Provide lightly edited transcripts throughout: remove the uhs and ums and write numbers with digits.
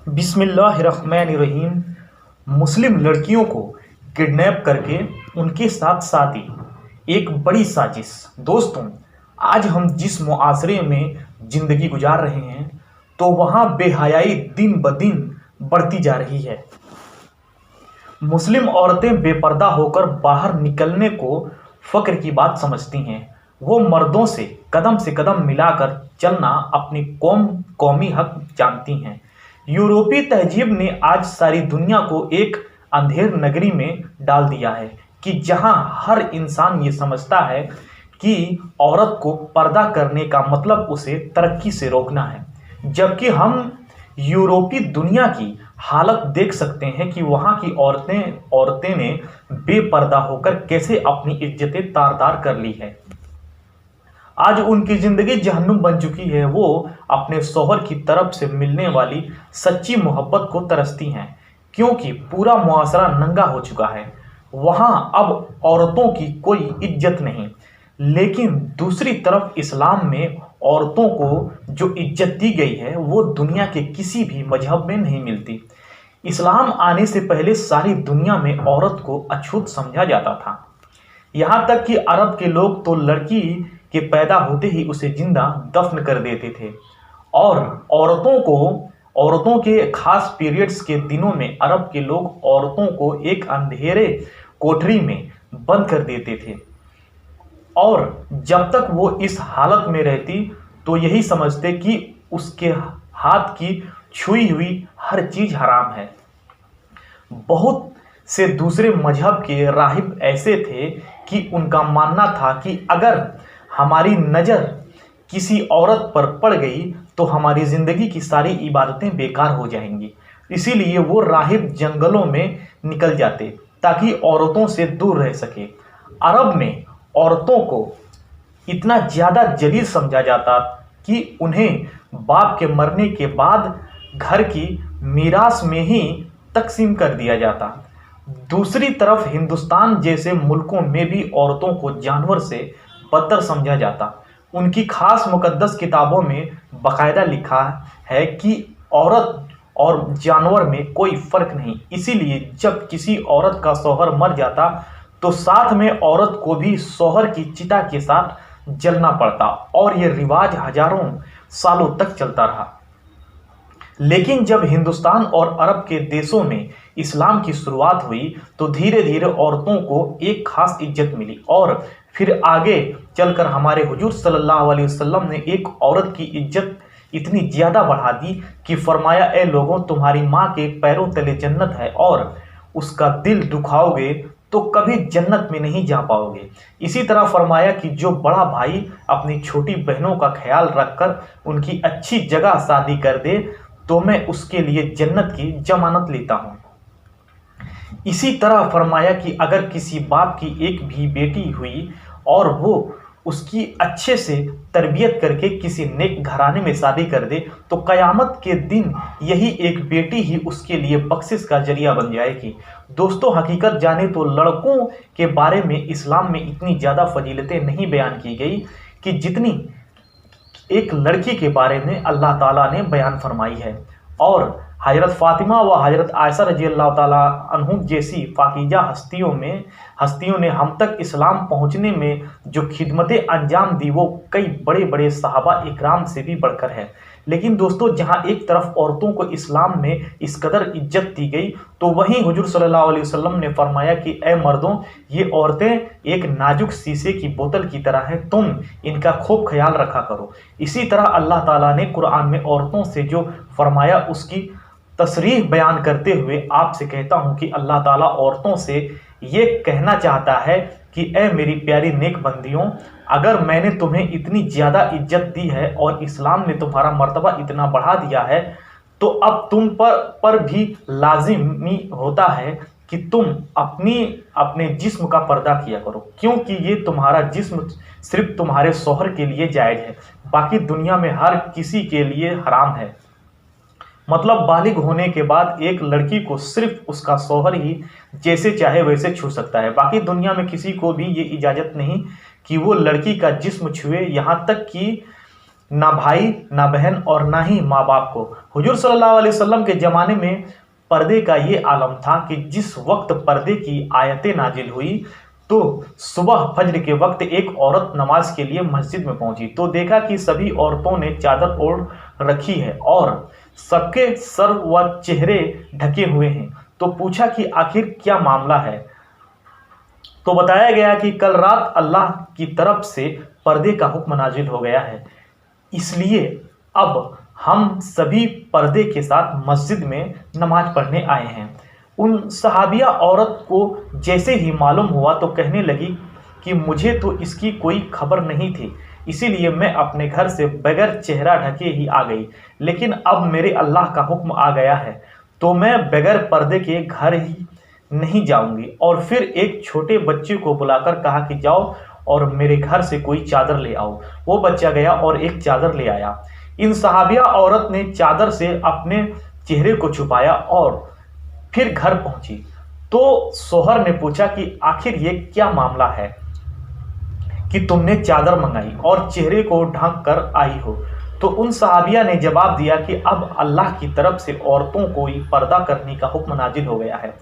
بسم اللہ الرحمن الرحیم۔ مسلم لڑکیوں کو کڈنیپ کر کے ان کے ساتھ شادی ایک بڑی سازش۔ دوستوں، آج ہم جس معاشرے میں زندگی گزار رہے ہیں تو وہاں بے حیائی دن بدن بڑھتی جا رہی ہے۔ مسلم عورتیں بے پردہ ہو کر باہر نکلنے کو فخر کی بات سمجھتی ہیں۔ وہ مردوں سے قدم ملا کر چلنا اپنی قومی حق جانتی ہیں۔ یورپی تہذیب نے آج ساری دنیا کو ایک اندھیر نگری میں ڈال دیا ہے کہ جہاں ہر انسان یہ سمجھتا ہے کہ عورت کو پردہ کرنے کا مطلب اسے ترقی سے روکنا ہے، جبکہ ہم یورپی دنیا کی حالت دیکھ سکتے ہیں کہ وہاں کی عورتیں نے بے پردہ ہو کر کیسے اپنی عزتیں تار کر لی ہے۔ آج ان کی زندگی جہنم بن چکی ہے۔ وہ اپنے شوہر کی طرف سے ملنے والی سچی محبت کو ترستی ہیں، کیونکہ پورا معاشرہ ننگا ہو چکا ہے۔ وہاں اب عورتوں کی کوئی عزت نہیں۔ لیکن دوسری طرف اسلام میں عورتوں کو جو عزت دی گئی ہے وہ دنیا کے کسی بھی مذہب میں نہیں ملتی۔ اسلام آنے سے پہلے ساری دنیا میں عورت کو اچھوت سمجھا جاتا تھا۔ یہاں تک کہ عرب کے لوگ تو لڑکی کے پیدا ہوتے ہی اسے زندہ دفن کر دیتے تھے، اور عورتوں کے خاص پیریڈز کے دنوں میں عرب کے لوگ عورتوں کو ایک اندھیرے کوٹری میں بند کر دیتے تھے، اور جب تک وہ اس حالت میں رہتی تو یہی سمجھتے کہ اس کے ہاتھ کی چھوئی ہوئی ہر چیز حرام ہے۔ بہت سے دوسرے مذہب کے راہب ایسے تھے کہ ان کا ماننا تھا کہ اگر ہماری نظر کسی عورت پر پڑ گئی تو ہماری زندگی کی ساری عبادتیں بیکار ہو جائیں گی۔ اسی لیے وہ راہب جنگلوں میں نکل جاتے تاکہ عورتوں سے دور رہ سکے۔ عرب میں عورتوں کو اتنا زیادہ ذلیل سمجھا جاتا کہ انہیں باپ کے مرنے کے بعد گھر کی میراث میں ہی تقسیم کر دیا جاتا۔ دوسری طرف ہندوستان جیسے ملکوں میں بھی عورتوں کو جانور سے بدتر سمجھا جاتا۔ ان کی خاص مقدس کتابوں میں باقاعدہ لکھا ہے کہ عورت اور جانور میں کوئی فرق نہیں۔ اسی لیے جب کسی عورت کا شوہر مر جاتا تو ساتھ میں عورت کو بھی شوہر کی چتا کے ساتھ جلنا پڑتا، اور یہ رواج ہزاروں سالوں تک چلتا رہا۔ لیکن جب ہندوستان اور عرب کے دیشوں میں اسلام کی شروعات ہوئی تو دھیرے دھیرے عورتوں کو ایک خاص عزت ملی، اور پھر آگے چل کر ہمارے حضور صلی اللہ علیہ وسلم نے ایک عورت کی عزت اتنی زیادہ بڑھا دی کہ فرمایا، اے لوگوں، تمہاری ماں کے پیروں تلے جنت ہے، اور اس کا دل دکھاؤ گے تو کبھی جنت میں نہیں جا پاؤ گے۔ اسی طرح فرمایا کہ جو بڑا بھائی اپنی چھوٹی بہنوں کا خیال رکھ کر ان کی اچھی جگہ شادی کر دے تو میں اس کے لیے جنت کی ضمانت لیتا ہوں۔ اسی طرح فرمایا کہ اگر کسی باپ کی ایک بھی بیٹی ہوئی اور وہ اس کی اچھے سے تربیت کر کے کسی نیک گھرانے میں شادی کر دے تو قیامت کے دن یہی ایک بیٹی ہی اس کے لیے بخشش کا ذریعہ بن جائے گی۔ دوستو، حقیقت جانے تو لڑکوں کے بارے میں اسلام میں اتنی زیادہ فضیلتیں نہیں بیان کی گئی کہ جتنی ایک لڑکی کے بارے میں اللہ تعالیٰ نے بیان فرمائی ہے۔ اور حضرت فاطمہ و حضرت عائشہ رضی اللہ تعالیٰ عنہ جیسی پاکیزہ ہستیوں نے ہم تک اسلام پہنچنے میں جو خدمتیں انجام دی وہ کئی بڑے بڑے صحابہ اکرام سے بھی بڑھ کر ہے۔ لیکن دوستو، جہاں ایک طرف عورتوں کو اسلام میں اس قدر عزت دی گئی تو وہیں حضور صلی اللہ علیہ وسلم نے فرمایا کہ اے مردوں، یہ عورتیں ایک نازک شیشے کی بوتل کی طرح ہیں، تم ان کا خوب خیال رکھا کرو۔ اسی طرح اللہ تعالیٰ نے قرآن میں عورتوں سے جو فرمایا اس کی تصریح بیان کرتے ہوئے آپ سے کہتا ہوں کہ اللہ تعالیٰ عورتوں سے یہ کہنا چاہتا ہے کہ اے میری پیاری نیک بندیوں، اگر میں نے تمہیں اتنی زیادہ عزت دی ہے اور اسلام نے تمہارا مرتبہ اتنا بڑھا دیا ہے تو اب تم پر بھی لازمی ہوتا ہے کہ تم اپنے جسم کا پردہ کیا کرو، کیونکہ یہ تمہارا جسم صرف تمہارے شوہر کے لیے جائز ہے، باقی دنیا میں ہر کسی کے لیے حرام ہے۔ مطلب بالغ ہونے کے بعد ایک لڑکی کو صرف اس کا شوہر ہی جیسے چاہے ویسے چھو سکتا ہے، باقی دنیا میں کسی کو بھی یہ اجازت نہیں کہ وہ لڑکی کا جسم چھوئے، یہاں تک کہ ना भाई, ना बहन और ना ही माँ बाप को। हुजूर सल्लल्लाहु अलैहि वसल्लम के ज़माने में पर्दे का ये आलम था कि जिस वक्त पर्दे की आयतें नाजिल हुई तो सुबह फज्र के वक्त एक औरत नमाज के लिए मस्जिद में पहुंची तो देखा कि सभी औरतों ने चादर ओढ़ रखी है और सबके सर व चेहरे ढके हुए हैं। तो पूछा कि आखिर क्या मामला है। तो बताया गया कि कल रात अल्लाह की तरफ से पर्दे का हुक्म नाजिल हो गया है, इसलिए अब हम सभी पर्दे के साथ मस्जिद में नमाज पढ़ने आए हैं। उन सहाबिया औरत को जैसे ही मालूम हुआ तो कहने लगी कि मुझे तो इसकी कोई खबर नहीं थी, इसीलिए मैं अपने घर से बगैर चेहरा ढके ही आ गई, लेकिन अब मेरे अल्लाह का हुक्म आ गया है तो मैं बगैर पर्दे के घर ही नहीं जाऊंगी। और फिर एक छोटे बच्चे को बुलाकर कहा कि जाओ और मेरे घर से कोई चादर ले आओ। वो बच्चा गया और एक चादर ले आया। इन सहाबिया औरत ने चादर से अपने चेहरे को छुपाया और फिर घर पहुंची तो सोहर ने पूछा कि आखिर ये क्या मामला है कि तुमने चादर मंगाई और चेहरे को ढक कर आई हो। तो उन सहाबिया ने जवाब दिया कि अब अल्लाह की तरफ से औरतों को पर्दा करने का हुक्म नाजिल हो गया है।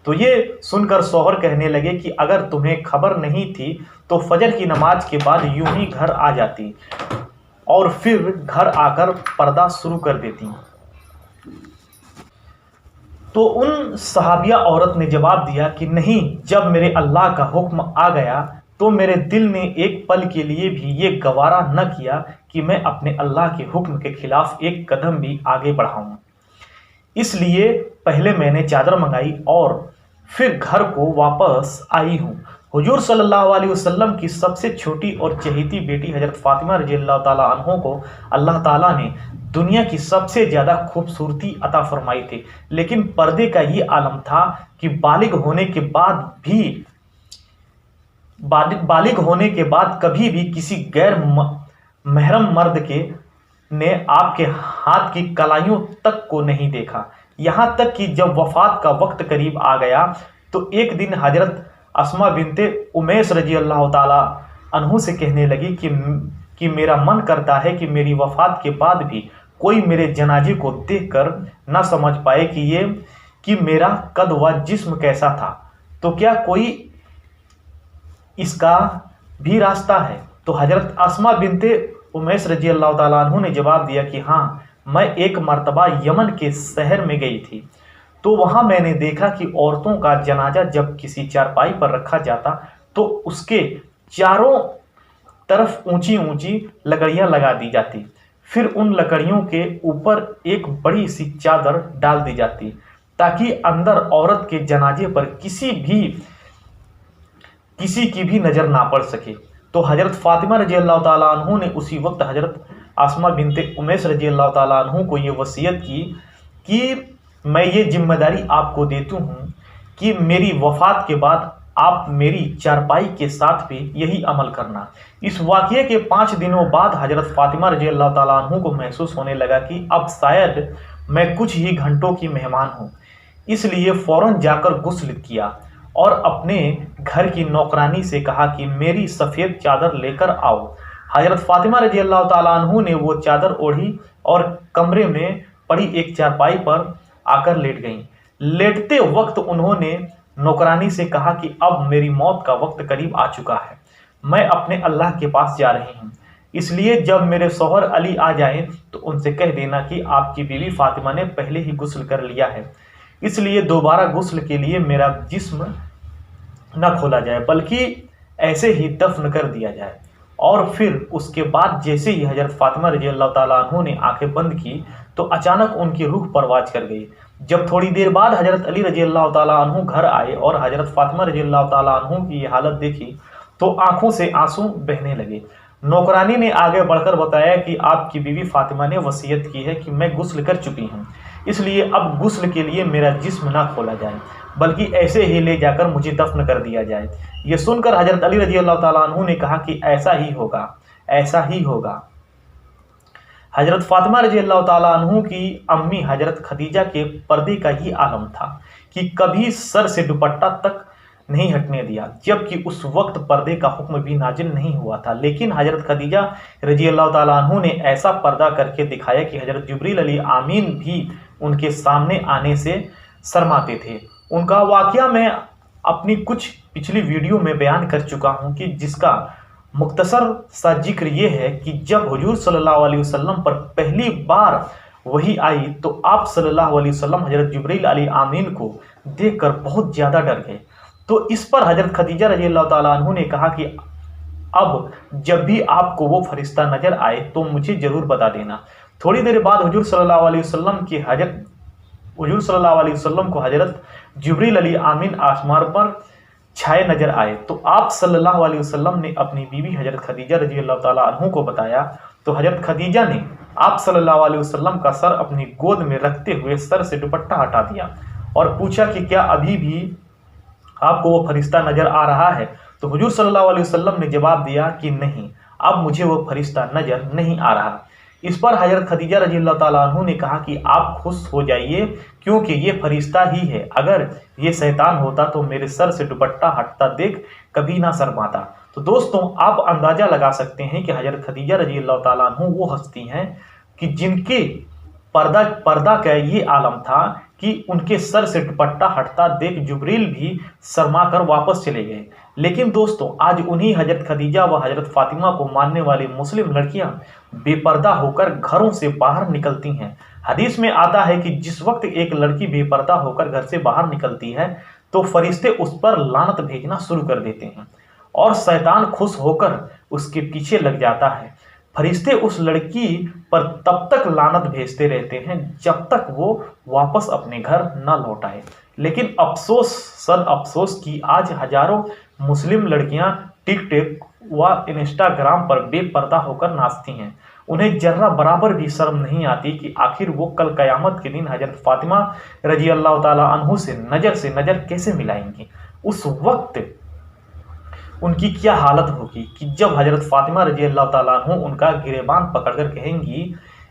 तो ये सुनकर सोहर कहने लगे कि अगर तुम्हें खबर नहीं थी तो फजर की नमाज के बाद यूं ही घर आ जाती और फिर घर आकर पर्दा शुरू कर देती। तो उन सहाबिया औरत ने जवाब दिया कि नहीं, जब मेरे अल्लाह का हुक्म आ गया तो मेरे दिल ने एक पल के लिए भी ये गवारा न किया कि मैं अपने अल्लाह के हुक्म के खिलाफ एक कदम भी आगे बढ़ाऊं। इसलिए पहले मैंने चादर मंगाई और फिर घर को वापस आई हूँ। हुजूर सल्लल्लाहु अलैहि वसल्लम की सबसे छोटी और चहेती बेटी हजरत फातिमा रज़ियल्लाहु ताला अन्हा को अल्लाह ताला ने दुनिया की सबसे ज़्यादा खूबसूरती अता फरमाई थी, लेकिन पर्दे का ये आलम था कि बालिग होने के बाद कभी भी किसी गैर महरम मर्द ने आपके हाथ की कलाइयों तक को नहीं देखा। यहाँ तक कि जब वफात का वक्त करीब आ गया तो एक दिन हजरत अस्मा बिनते उमैस रजी अल्लाह ताला अन्हु से कहने लगी कि मेरा मन करता है कि मेरी वफात के बाद भी कोई मेरे जनाजे को देखकर न समझ पाए कि मेरा कद व जिस्म कैसा था, तो क्या कोई इसका भी रास्ता है। तो हजरत अस्मा बिनते उमैस रजी अल्लाह ताला अन्हु ने जवाब दिया कि हाँ, मैं एक मर्तबा यमन के शहर में गई थी तो वहां मैंने देखा कि औरतों का जनाजा जब किसी चारपाई पर रखा जाता तो उसके चारों तरफ ऊंची ऊंची लकड़ियां लगा दी जाती, फिर उन लकड़ियों के ऊपर एक बड़ी सी चादर डाल दी जाती ताकि अंदर औरत के जनाजे पर किसी की भी नजर ना पड़ सके। तो हजरत फातिमा रजी अल्लाह ताला अन्हु ने उसी वक्त हजरत अस्मा बिनते उमैस रजी अल्लाह ताला अन्हु को ये वसीयत की कि मैं ये जिम्मेदारी आपको देती हूँ कि मेरी वफात के बाद आप मेरी चारपाई के साथ भी यही अमल करना। इस वाक़ये के 5 दिनों बाद हजरत फातिमा रजी अल्लाह ताला अन्हु को महसूस होने लगा कि अब शायद मैं कुछ ही घंटों की मेहमान हूँ, इसलिए फ़ौरन जाकर गुस्ल किया और अपने घर की नौकरानी से कहा कि मेरी सफ़ेद चादर लेकर आओ। हजरत फातिमा रजी अल्लाह ताला अन्हु ने वो चादर ओढ़ी और कमरे में पड़ी एक चारपाई पर आकर लेट गईं। लेटते वक्त उन्होंने नौकरानी से कहा कि अब मेरी मौत का वक्त करीब आ चुका है, मैं अपने अल्लाह के पास जा रही हूँ, इसलिए जब मेरे शौहर अली आ जाएं तो उनसे कह देना कि आपकी बीवी फातिमा ने पहले ही गुस्ल कर लिया है, इसलिए दोबारा गुस्ल के लिए मेरा जिस्म न खोला जाए बल्कि ऐसे ही दफन कर दिया जाए। और फिर उसके बाद जैसे ही हजरत फातिमा रजी अल्लाह ताला अन्हु ने आंखें बंद की तो अचानक उनकी रूह परवाज कर गई। जब थोड़ी देर बाद हजरत अली रजी अल्लाह ताला अन्हु घर आए और हजरत फातिमा रजी अल्लाह ताला अन्हु की ये हालत देखी तो आंखों से आंसू बहने लगे। नौकरानी ने आगे बढ़कर बताया कि आपकी बीवी फातिमा ने वसीयत की है कि मैं गुस्ल कर चुकी हूँ, इसलिए अब गुस्ल के लिए मेरा जिस्म ना खोला जाए बल्कि ऐसे ही ले जाकर मुझे दफन कर दिया जाए। ये सुनकर हजरत अली रजी अल्लाह ताला अन्हु ने कहा कि ऐसा ही होगा, ऐसा ही होगा। हजरत फातिमा रजी अल्लाह ताला अन्हु की अम्मी हजरत खदीजा के पर्दे का ही आलम था कि कभी सर से दुपट्टा तक नहीं हटने दिया, जबकि उस वक्त पर्दे का हुक्म भी नाजिल नहीं हुआ था। लेकिन हजरत खदीजा रजी अल्लाह ताला अन्हु ने ऐसा पर्दा करके दिखाया कि हजरत जिब्रील अली आमीन भी उनके सामने आने से शर्माते थे। उनका वाकया मैं अपनी कुछ पिछली वीडियो में बयान कर चुका हूं कि जिसका मुख्तसर सा जिक्र ये है कि जब हुजूर सल्लल्लाहु अलैहि वसल्लम पर पहली बार वही आई तो आप सल्लल्लाहु अलैहि वसल्लम हजरत जिब्रील अली आमीन को देखकर बहुत ज़्यादा डर गए। तो इस पर हजरत खदीजा रजी अल्लाह ताला अन्हु ने कहा कि अब जब भी आपको वो फरिश्ता नजर आए तो मुझे जरूर बता देना। थोड़ी देर बाद हुजूर सल्लल्लाहु अलैहि वसल्लम को हजरत जिब्रील अली आमीन आसमान पर छाए नजर आए तो आप सल्लल्लाहु अलैहि वसल्लम ने अपनी बीवी हजरत खदीजा रजी अल्लाह ताला अन्हु को बताया। तो हजरत खदीजा ने आप सल्लल्लाहु अलैहि वसल्लम का सर अपनी गोद में रखते हुए सर से दुपट्टा हटा दिया और पूछा कि क्या अभी भी आपको वो फरिश्ता नजर आ रहा है? तो हुजूर सल्लल्लाहु अलैहि वसल्लम ने जवाब दिया कि नहीं, अब मुझे वो फरिश्ता नजर नहीं आ रहा। इस पर हजरत खदीजा रजी अल्लाह ताला अन्हु ने कहा कि आप खुश हो जाइए, क्योंकि ये फरिश्ता ही है। अगर ये शैतान होता तो मेरे सर से दुपट्टा हटता देख कभी ना शर्माता। तो दोस्तों, आप अंदाजा लगा सकते हैं कि हजरत खदीजा रजी अल्लाह ताला अन्हु वो हस्ती हैं कि जिनके पर्दा का ये आलम था कि उनके सर से दुपट्टा हटता देख जिब्रील भी शर्मा कर वापस चले गए। लेकिन दोस्तों, आज उन्हीं हजरत खदीजा व हजरत फातिमा को मानने वाली मुस्लिम लड़कियां बेपर्दा होकर घरों से बाहर निकलती हैं। हदीस में आता है कि जिस वक्त एक लड़की बेपर्दा होकर घर से बाहर निकलती है तो फरिश्ते उस पर लानत भेजना शुरू कर देते हैं और शैतान खुश होकर उसके पीछे लग जाता है। फरिश्ते उस लड़की पर तब तक लानत भेजते रहते हैं जब तक वो वापस अपने घर न लौट आए। लेकिन अफसोस सद अफसोस कि आज हजारों मुस्लिम लड़कियां टिकटॉक व इंस्टाग्राम पर बेपर्दा होकर नाचती हैं। उन्हें जर्रा बराबर भी शर्म नहीं आती कि आखिर वो कल कयामत के दिन हजरत फातिमा रजी अल्लाह ताला अन्हु से नज़र कैसे मिलाएंगी। उस वक्त उनकी क्या हालत होगी कि जब हजरत फातिमा रजी अल्लाह ताला अन्हु उनका गिरेबान पकड़कर कहेंगी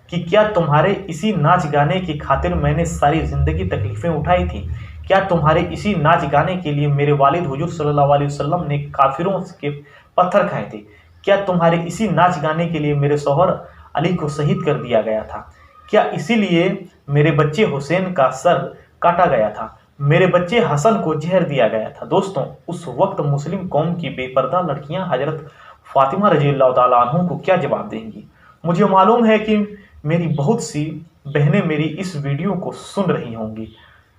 कि क्या तुम्हारे इसी नाच गाने की खातिर मैंने सारी ज़िंदगी तकलीफ़ें उठाई थी? क्या तुम्हारे इसी नाच गाने के लिए मेरे वालिद हुजूर सल्लल्लाहु अलैहि वसल्लम ने काफिरों के पत्थर खाए थे? क्या तुम्हारे इसी नाच गाने के लिए मेरे शौहर अली को शहीद कर दिया गया था? क्या इसीलिए मेरे बच्चे हुसैन का सर काटा गया था? मेरे बच्चे हसन को जहर दिया गया था? दोस्तों, उस वक्त मुस्लिम कौम की बेपर्दा लड़कियां हजरत फातिमा रजी अल्लाह ताला अन्हु को क्या जवाब देंगी? मुझे मालूम है कि मेरी बहुत सी बहनें मेरी इस वीडियो को सुन रही होंगी,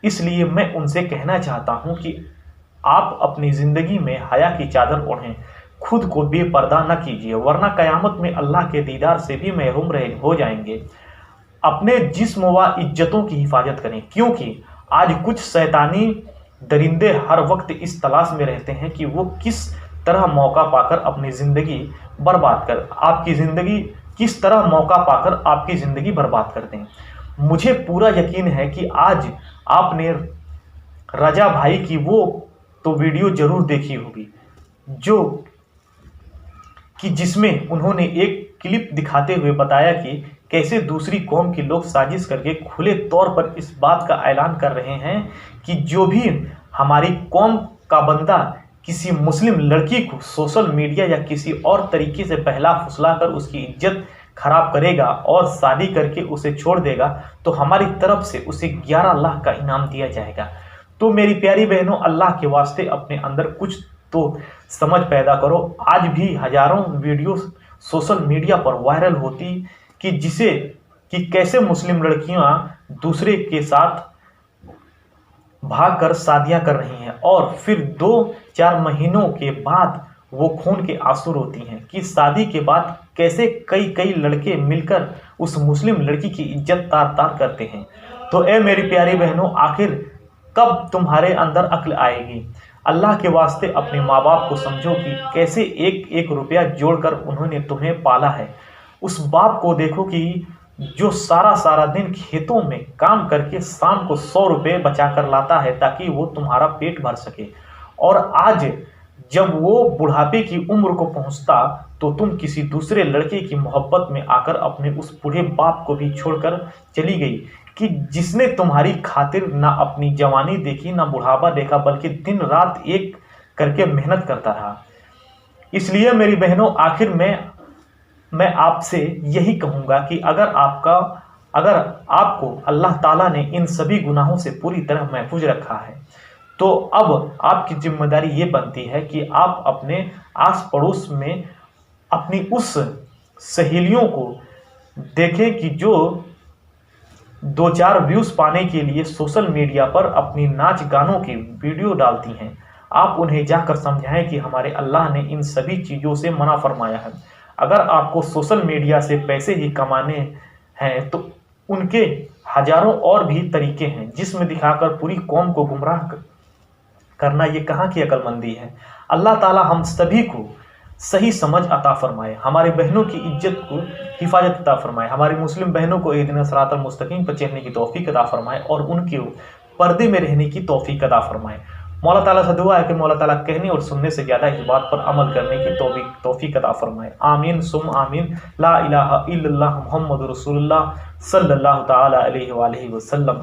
इसलिए मैं उनसे कहना चाहता हूं कि आप अपनी ज़िंदगी में हया की चादर ओढ़ें, खुद को बेपर्दा न कीजिए, वरना कयामत में अल्लाह के दीदार से भी महरूम हो जाएंगे। अपने जिस्म व इज्जतों की हिफाजत करें, क्योंकि आज कुछ शैतानी दरिंदे हर वक्त इस तलाश में रहते हैं कि वो किस तरह मौका पाकर अपनी ज़िंदगी बर्बाद कर आपकी ज़िंदगी किस तरह मौका पाकर आपकी ज़िंदगी बर्बाद कर दें। मुझे पूरा यकीन है कि आज आपने रजा भाई की वो तो वीडियो ज़रूर देखी होगी जो कि जिसमें उन्होंने एक क्लिप दिखाते हुए बताया कि कैसे दूसरी कौम के लोग साजिश करके खुले तौर पर इस बात का ऐलान कर रहे हैं कि जो भी हमारी कौम का बंदा किसी मुस्लिम लड़की को सोशल मीडिया या किसी और तरीके से बहला फुसला कर उसकी इज्जत खराब करेगा और शादी करके उसे छोड़ देगा तो हमारी तरफ से उसे 11 लाख का इनाम दिया जाएगा। तो मेरी प्यारी बहनों, अल्लाह के वास्ते अपने अंदर कुछ तो समझ पैदा करो। आज भी हजारों वीडियो सोशल मीडिया पर वायरल होती कि कैसे मुस्लिम लड़कियां दूसरे के साथ भागकर शादियां कर रही हैं और फिर 2-4 महीनों के बाद वो खून के आंसू रोती हैं कि शादी के बाद कैसे कई लड़के मिलकर उस मुस्लिम लड़की की इज्जत तार तार करते हैं। तो ए मेरी प्यारी बहनों, आखिर कब तुम्हारे अंदर अक्ल आएगी? अल्लाह के वास्ते अपने माँ बाप को समझो कि कैसे एक एक रुपया जोड़कर उन्होंने तुम्हें पाला है। उस बाप को देखो कि जो सारा दिन खेतों में काम करके शाम को 100 रुपये बचा कर लाता है ताकि वो तुम्हारा पेट भर सके, और आज जब वो बुढ़ापे की उम्र को पहुंचता तो तुम किसी दूसरे लड़के की मोहब्बत में आकर अपने उस बूढ़े बाप को भी छोड़कर चली गई कि जिसने तुम्हारी खातिर ना अपनी जवानी देखी ना बुढ़ापा देखा, बल्कि दिन रात एक کر کے محنت کرتا رہا۔ اس لیے میری بہنوں، آخر میں آپ سے یہی کہوں گا کہ اگر آپ کو اللہ تعالیٰ نے ان سبھی گناہوں سے پوری طرح محفوظ رکھا ہے تو اب آپ کی ذمہ داری یہ بنتی ہے کہ آپ اپنے آس پڑوس میں اپنی اس سہیلیوں کو دیکھیں کہ جو 2-4 ویوز پانے کے لیے سوشل میڈیا پر اپنی ناچ گانوں کی ویڈیو ڈالتی ہیں۔ آپ انہیں جا کر سمجھائیں کہ ہمارے اللہ نے ان سبھی چیزوں سے منع فرمایا ہے۔ اگر آپ کو سوشل میڈیا سے پیسے ہی کمانے ہیں تو ان کے ہزاروں اور بھی طریقے ہیں، جس میں دکھا کر پوری قوم کو گمراہ کرنا یہ کہاں کی عقل مندی ہے۔ اللہ تعالی ہم سبھی کو صحیح سمجھ عطا فرمائے، ہماری بہنوں کی عزت کو حفاظت عطا فرمائے، ہماری مسلم بہنوں کو اہدنا الصراط المستقیم پر چلنے کی توفیق عطا فرمائے اور ان کے پردے میں رہنے کی توفیق عطا فرمائے۔ مولا تعالیٰ سے دعا ہے کہ مولا تعالیٰ کہنے اور سننے سے زیادہ اس بات پر عمل کرنے کی توفیق عطا فرمائے۔ آمین ثم آمین۔ لا الہ الا اللہ محمد رسول اللہ صلی اللہ تعالی علیہ وآلہ وسلم۔